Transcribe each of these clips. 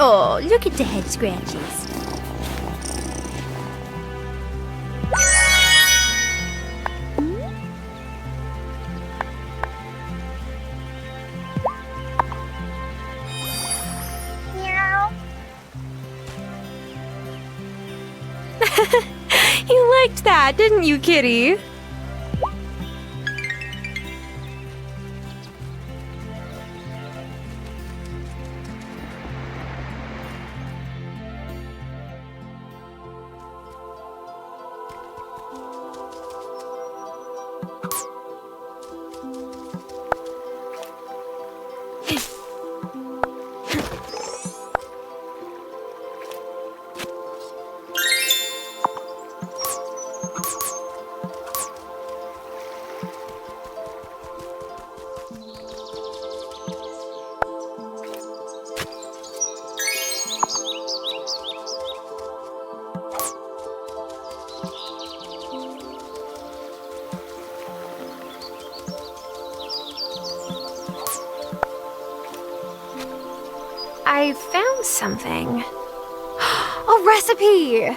Oh, look at the head scratches. You liked that, didn't you, kitty? I found something. A recipe!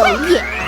Oh, yeah.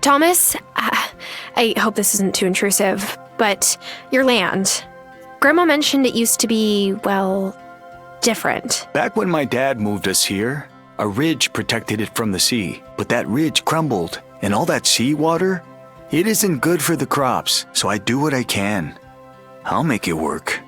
Thomas, I hope this isn't too intrusive, but your land. Grandma mentioned it used to be, well, different. Back when my dad moved us here, a ridge protected it from the sea, but that ridge crumbled, and all that seawater, it isn't good for the crops, so I do what I can. I'll make it work.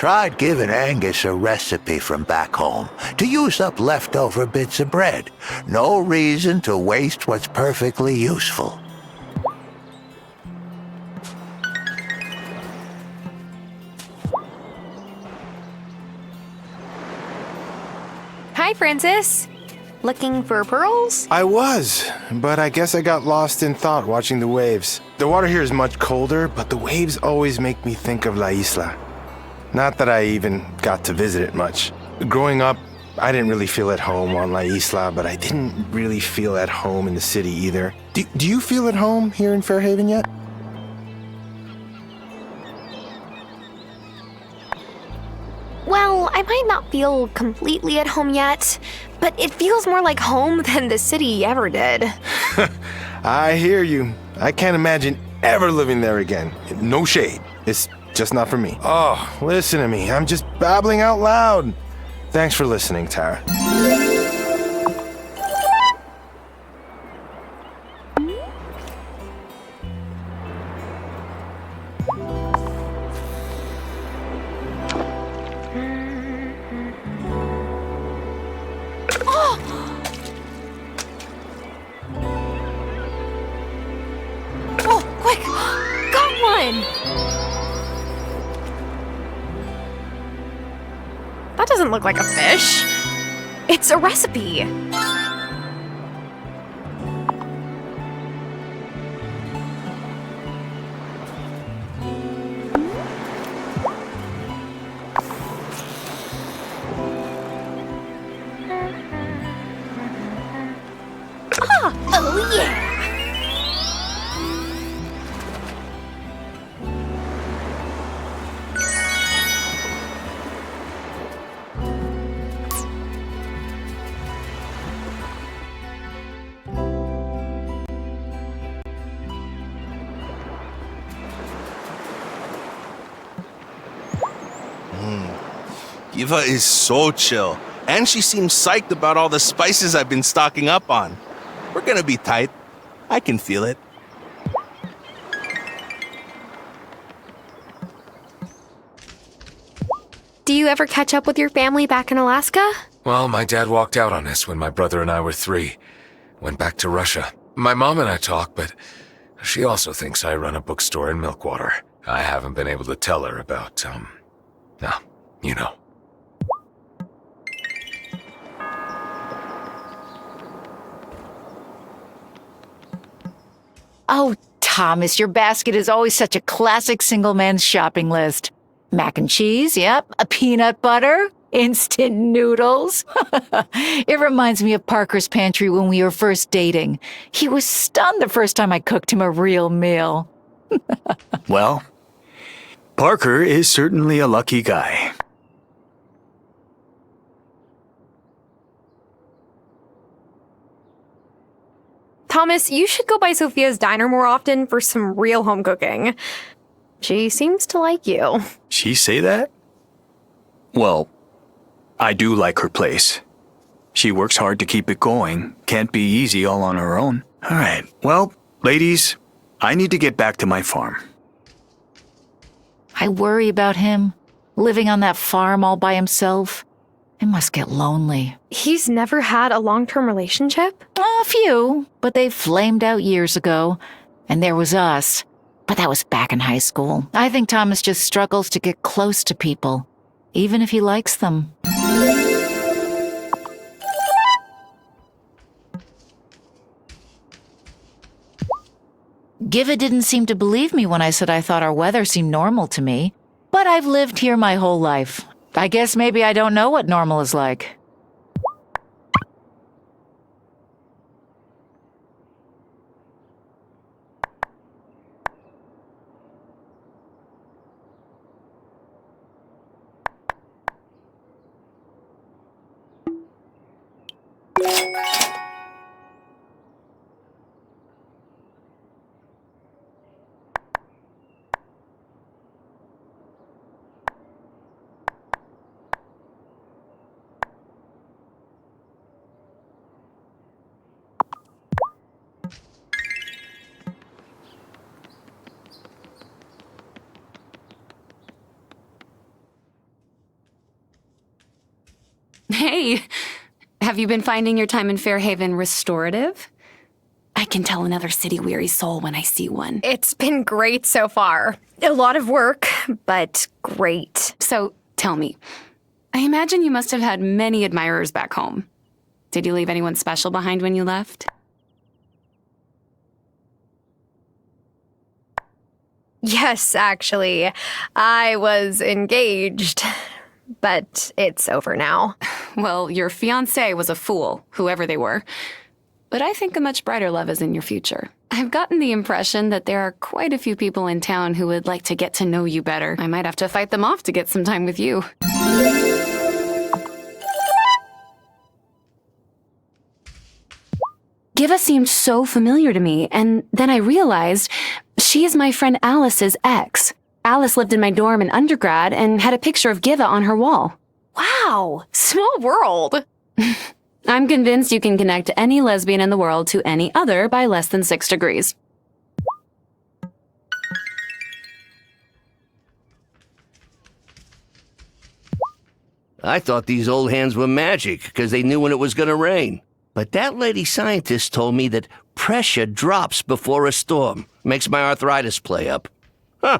tried giving Angus a recipe from back home to use up leftover bits of bread. No reason to waste what's perfectly useful. Hi, Francis. Looking for pearls? I was, but I guess I got lost in thought watching the waves. The water here is much colder, but the waves always make me think of La Isla. Not that I even got to visit it much. Growing up, I didn't really feel at home on La Isla, but I didn't really feel at home in the city either. Do you feel at home here in Fairhaven yet? Well, I might not feel completely at home yet, but it feels more like home than the city ever did. I hear you. I can't imagine ever living there again. No shade. It's just not for me. Oh, listen to me. I'm just babbling out loud. Thanks for listening, Tara. Oh, quick! Got one! That doesn't look like a fish. It's a recipe. Oh yeah! Eva is so chill, and she seems psyched about all the spices I've been stocking up on. We're gonna be tight. I can feel it. Do you ever catch up with your family back in Alaska? Well, my dad walked out on us when my brother and I were 3. Went back to Russia. My mom and I talk, but she also thinks I run a bookstore in Milkwater. I haven't been able to tell her about, no, you know. Oh, Thomas, your basket is always such a classic single man's shopping list. Mac and cheese, yep. A peanut butter, instant noodles. It reminds me of Parker's pantry when we were first dating. He was stunned the first time I cooked him a real meal. Well, Parker is certainly a lucky guy. Thomas, you should go by Sophia's diner more often for some real home cooking. She seems to like you. She say that? Well, I do like her place. She works hard to keep it going. Can't be easy all on her own. All right, well, ladies, I need to get back to my farm. I worry about him, living on that farm all by himself. It must get lonely. He's never had a long-term relationship? A few, but they flamed out years ago. And there was us. But that was back in high school. I think Thomas just struggles to get close to people, even if he likes them. Giva didn't seem to believe me when I said I thought our weather seemed normal to me. But I've lived here my whole life. I guess maybe I don't know what normal is like. Hey, have you been finding your time in Fairhaven restorative? I can tell another city-weary soul when I see one. It's been great so far. A lot of work, but great. So, tell me, I imagine you must have had many admirers back home. Did you leave anyone special behind when you left? Yes, actually. I was engaged, but it's over now. Well, your fiancé was a fool, whoever they were. But I think a much brighter love is in your future. I've gotten the impression that there are quite a few people in town who would like to get to know you better. I might have to fight them off to get some time with you. Giva seemed so familiar to me, and then I realized she is my friend Alice's ex. Alice lived in my dorm in undergrad and had a picture of Giva on her wall. Wow, small world. I'm convinced you can connect any lesbian in the world to any other by less than 6 degrees. I thought these old hands were magic because they knew when it was going to rain. But that lady scientist told me that pressure drops before a storm. Makes my arthritis play up. Huh.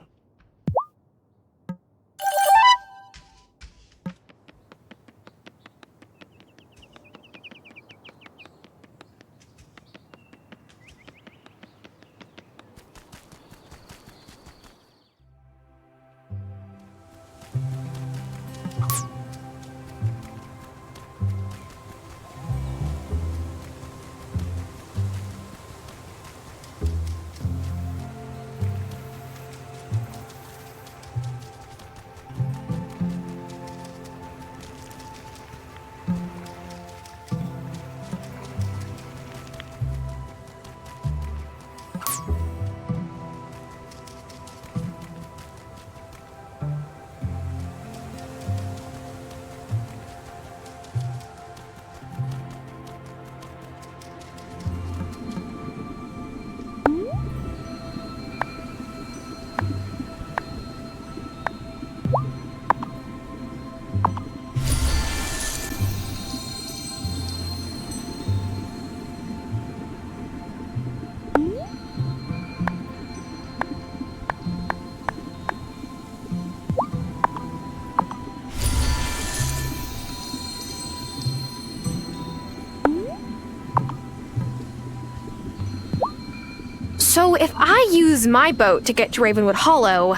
So if I use my boat to get to Ravenwood Hollow,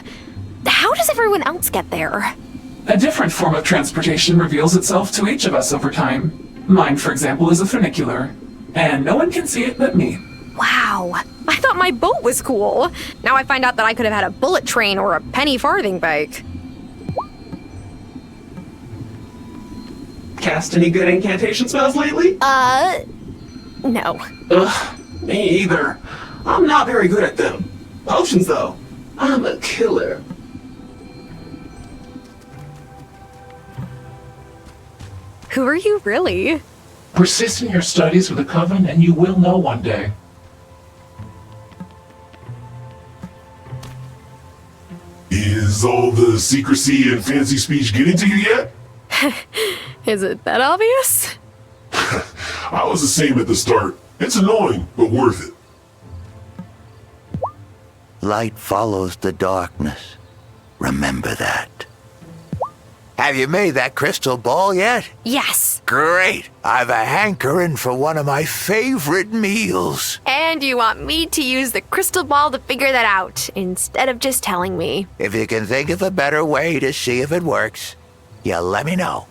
how does everyone else get there? A different form of transportation reveals itself to each of us over time. Mine, for example, is a funicular, and no one can see it but me. Wow, I thought my boat was cool. Now I find out that I could have had a bullet train or a penny farthing bike. Cast any good incantation spells lately? No. Ugh, me either. I'm not very good at them. Potions, though. I'm a killer. Who are you really? Persist in your studies with the Coven, and you will know one day. Is all the secrecy and fancy speech getting to you yet? Is it that obvious? I was the same at the start. It's annoying, but worth it. Light follows the darkness. Remember that. Have you made that crystal ball yet? Yes. Great! I've a hankering for one of my favorite meals. And you want me to use the crystal ball to figure that out, instead of just telling me. If you can think of a better way to see if it works, you let me know.